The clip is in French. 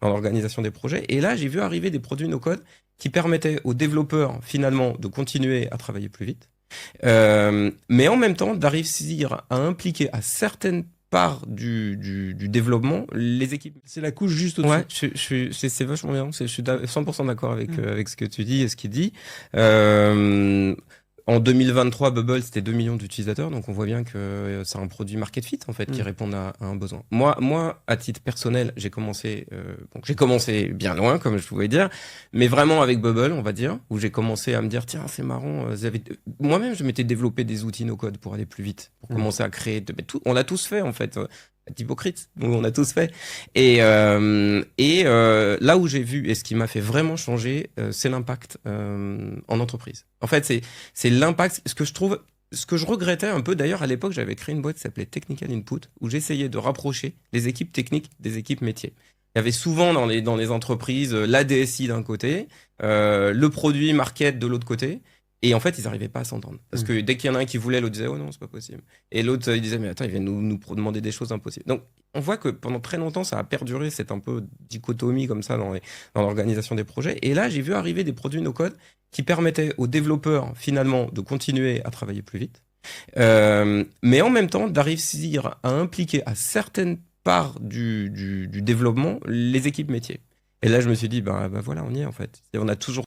dans l'organisation des projets. Et là, j'ai vu arriver des produits no-code qui permettaient aux développeurs, finalement, de continuer à travailler plus vite, mais en même temps, d'arriver à impliquer à certaines parts du développement les équipes. C'est la couche juste au-dessus. Ouais, c'est vachement bien. Je suis 100% d'accord avec ce que tu dis et ce qu'il dit. En 2023, Bubble, c'était 2 millions d'utilisateurs, donc on voit bien que c'est un produit market fit, en fait, qui répond à un besoin. Moi, à titre personnel, j'ai commencé bien loin, comme je pouvais dire, mais vraiment avec Bubble, on va dire, où j'ai commencé à me dire, tiens, c'est marrant, moi-même, je m'étais développé des outils no-code pour aller plus vite, pour commencer à créer, on l'a tous fait, en fait. Hypocrite, on a tous fait. Et là où j'ai vu, et ce qui m'a fait vraiment changer, c'est l'impact en entreprise. En fait, c'est l'impact, ce que je regrettais un peu, d'ailleurs, à l'époque, j'avais créé une boîte qui s'appelait Technical Input, où j'essayais de rapprocher les équipes techniques des équipes métiers. Il y avait souvent dans les entreprises la DSI d'un côté, le produit market de l'autre côté. Et en fait, ils n'arrivaient pas à s'entendre. Parce que dès qu'il y en a un qui voulait, l'autre disait, oh non, c'est pas possible. Et l'autre, il disait, mais attends, il vient nous demander des choses impossibles. Donc, on voit que pendant très longtemps, ça a perduré cette un peu dichotomie comme ça dans l'organisation des projets. Et là, j'ai vu arriver des produits no-code qui permettaient aux développeurs, finalement, de continuer à travailler plus vite. Mais en même temps, d'arriver à impliquer à certaines parts du développement les équipes métiers. Et là, je me suis dit, bah voilà, on y est en fait. Et on a toujours